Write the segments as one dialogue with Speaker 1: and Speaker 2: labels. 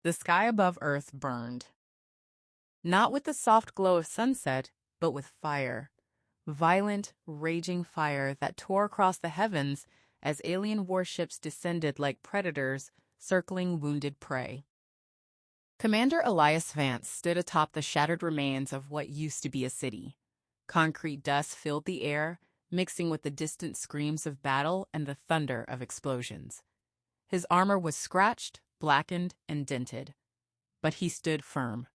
Speaker 1: The sky above Earth burned, not with the soft glow of sunset, but with fire. Violent, raging fire that tore across the heavens as alien warships descended like predators circling wounded prey. Commander Elias Vance stood atop the shattered remains of what used to be a city. Concrete dust filled the air, mixing with the distant screams of battle and the thunder of explosions. His armor was scratched, blackened, and dented, but he stood firm.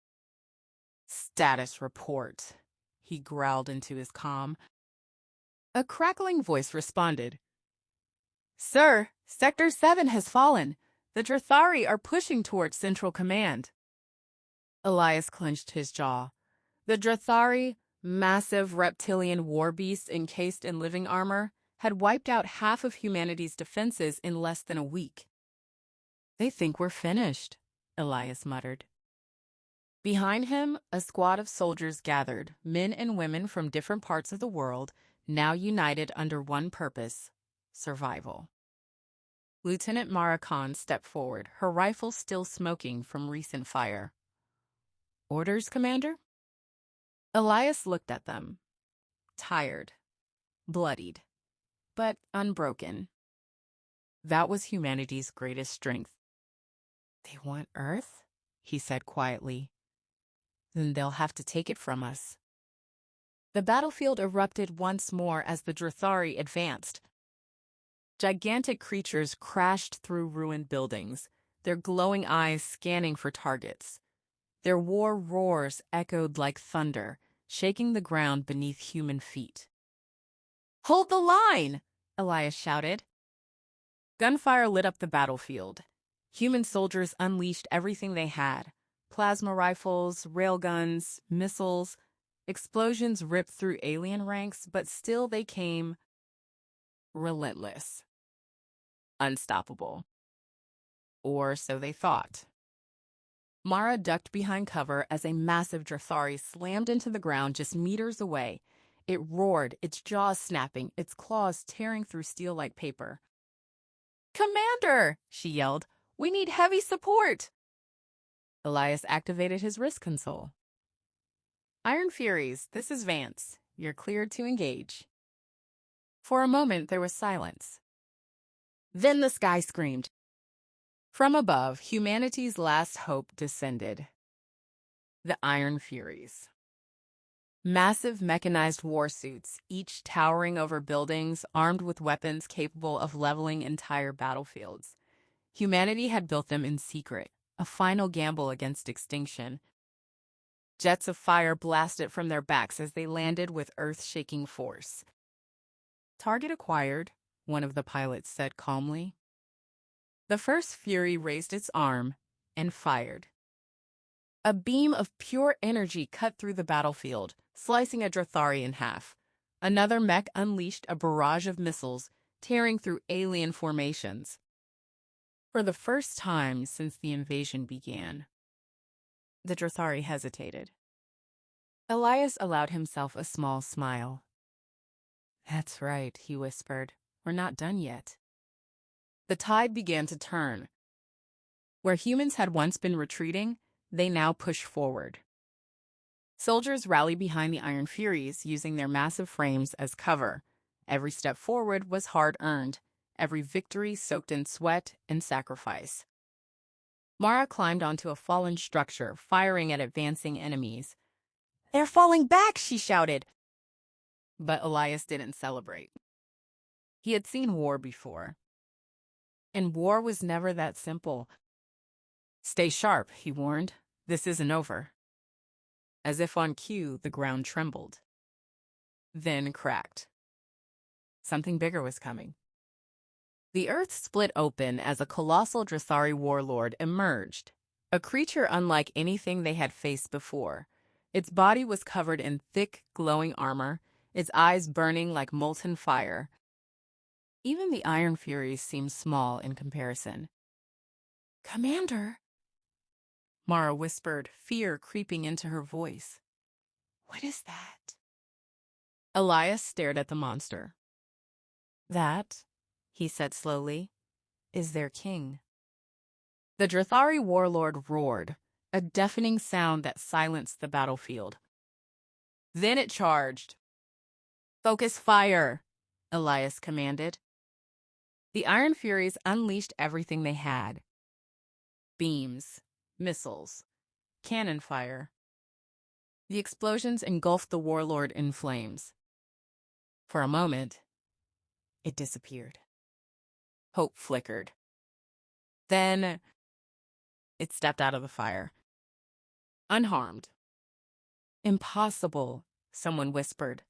Speaker 1: "Status report," he growled into his comm. A crackling voice responded. "Sir, Sector 7 has fallen. The Drathari are pushing towards Central Command." Elias clenched his jaw. The Drathari, massive reptilian war beasts encased in living armor, had wiped out half of humanity's defenses in less than a week. "They think we're finished," Elias muttered. Behind him, a squad of soldiers gathered, men and women from different parts of the world, now united under one purpose: survival. Lieutenant Mara Khan stepped forward, her rifle still smoking from recent fire. "Orders, Commander?" Elias looked at them. Tired, bloodied, but unbroken. That was humanity's greatest strength. "They want Earth?" he said quietly. "Then they'll have to take it from us." The battlefield erupted once more as the Drathari advanced. Gigantic creatures crashed through ruined buildings, their glowing eyes scanning for targets. Their war roars echoed like thunder, shaking the ground beneath human feet. "Hold the line!" Elias shouted. Gunfire lit up the battlefield. Human soldiers unleashed everything they had: plasma rifles, railguns, missiles. Explosions ripped through alien ranks, but still they came relentless, unstoppable. Or so they thought. Mara ducked behind cover as a massive Drathari slammed into the ground just meters away. It roared, its jaws snapping, its claws tearing through steel like paper. "Commander!" she yelled. "We need heavy support!" Elias activated his wrist console. "Iron Furies, this is Vance. You're cleared to engage." For a moment, there was silence. Then the sky screamed. From above, humanity's last hope descended. The Iron Furies. Massive mechanized warsuits, each towering over buildings, armed with weapons capable of leveling entire battlefields. Humanity had built them in secret, a final gamble against extinction. Jets of fire blasted from their backs as they landed with earth-shaking force. "Target acquired," one of the pilots said calmly. The first Fury raised its arm and fired. A beam of pure energy cut through the battlefield, slicing a Drathari in half. Another mech unleashed a barrage of missiles, tearing through alien formations. For the first time since the invasion began, the Drathari hesitated. Elias allowed himself a small smile. "That's right," he whispered. "We're not done yet." The tide began to turn. Where humans had once been retreating, they now pushed forward. Soldiers rallied behind the Iron Furies, using their massive frames as cover. Every step forward was hard-earned, every victory soaked in sweat and sacrifice. Mara climbed onto a fallen structure, firing at advancing enemies. "They're falling back!" she shouted. But Elias didn't celebrate. He had seen war before. And war was never that simple. "Stay sharp," he warned. "This isn't over." As if on cue, the ground trembled. Then cracked. Something bigger was coming. The earth split open as a colossal Drathari warlord emerged, a creature unlike anything they had faced before. Its body was covered in thick, glowing armor, its eyes burning like molten fire. Even the Iron Furies seemed small in comparison. "Commander," Mara whispered, fear creeping into her voice. "What is that?" Elias stared at the monster. "That," he said slowly, "is their king." The Drathari warlord roared, a deafening sound that silenced the battlefield. Then it charged. Focus fire, Elias commanded. The Iron Furies unleashed everything they had. Beams, missiles, cannon fire. The explosions engulfed the warlord in flames. For a moment, it disappeared. Hope flickered. Then it stepped out of the fire. Unharmed. Impossible, someone whispered.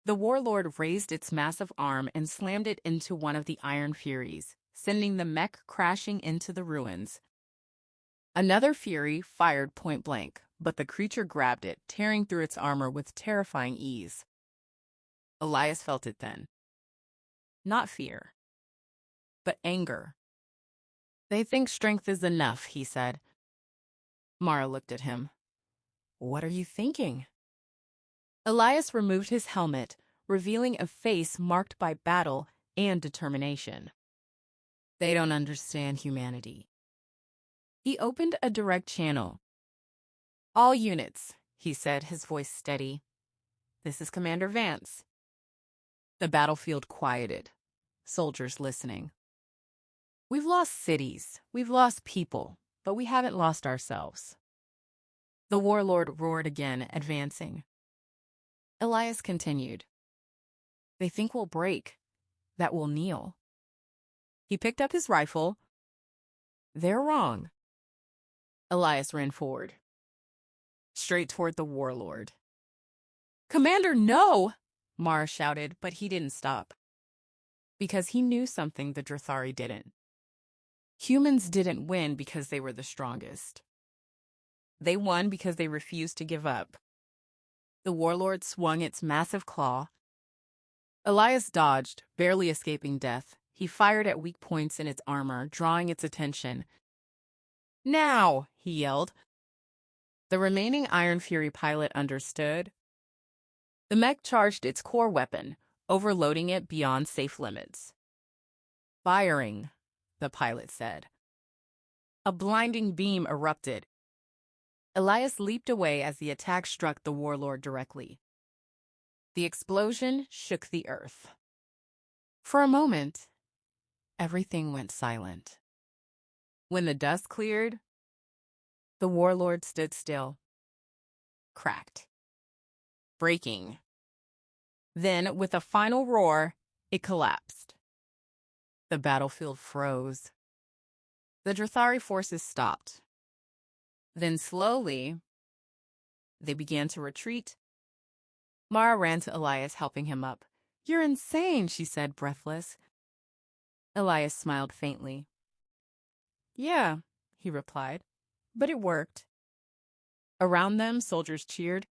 Speaker 1: The warlord raised its massive arm and slammed it into one of the Iron Furies, sending the mech crashing into the ruins. Another Fury fired point blank, but the creature grabbed it, tearing through its armor with terrifying ease. Elias felt it then. Not fear, but anger. They think strength is enough, he said. Mara looked at him. What are you thinking? Elias removed his helmet, revealing a face marked by battle and determination. They don't understand humanity. He opened a direct channel. All units, he said, his voice steady. This is Commander Vance. The battlefield quieted, soldiers listening. We've lost cities, we've lost people, but we haven't lost ourselves. The warlord roared again, advancing. Elias continued. They think we'll break, that we'll kneel. He picked up his rifle. They're wrong. Elias ran forward, straight toward the warlord. Commander, no! Mara shouted, but he didn't stop. Because he knew something the Drathari didn't. Humans didn't win because they were the strongest. They won because they refused to give up. The warlord swung its massive claw. Elias dodged, barely escaping death. He fired at weak points in its armor, drawing its attention. Now, he yelled. The remaining Iron Fury pilot understood. The mech charged its core weapon, overloading it beyond safe limits. Firing, the pilot said. A blinding beam erupted. Elias leaped away as the attack struck the warlord directly. The explosion shook the earth. For a moment, everything went silent. When the dust cleared, the warlord stood still, cracked, breaking. Then, with a final roar, it collapsed. The battlefield froze. The Drathari forces stopped. Then slowly, they began to retreat. Mara ran to Elias, helping him up. You're insane, she said, breathless. Elias smiled faintly. Yeah, he replied, but it worked. Around them, soldiers cheered,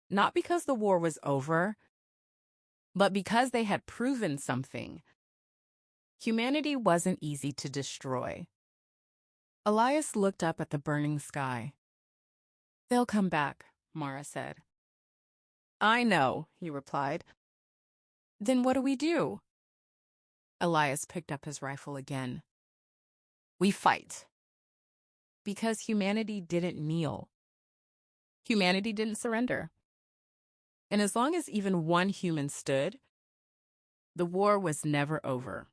Speaker 1: not because the war was over, but because they had proven something. Humanity wasn't easy to destroy. Elias looked up at the burning sky. They'll come back, Mara said. I know, he replied. Then what do we do? Elias picked up his rifle again. We fight. Because humanity didn't kneel. Humanity didn't surrender. And as long as even one human stood, the war was never over.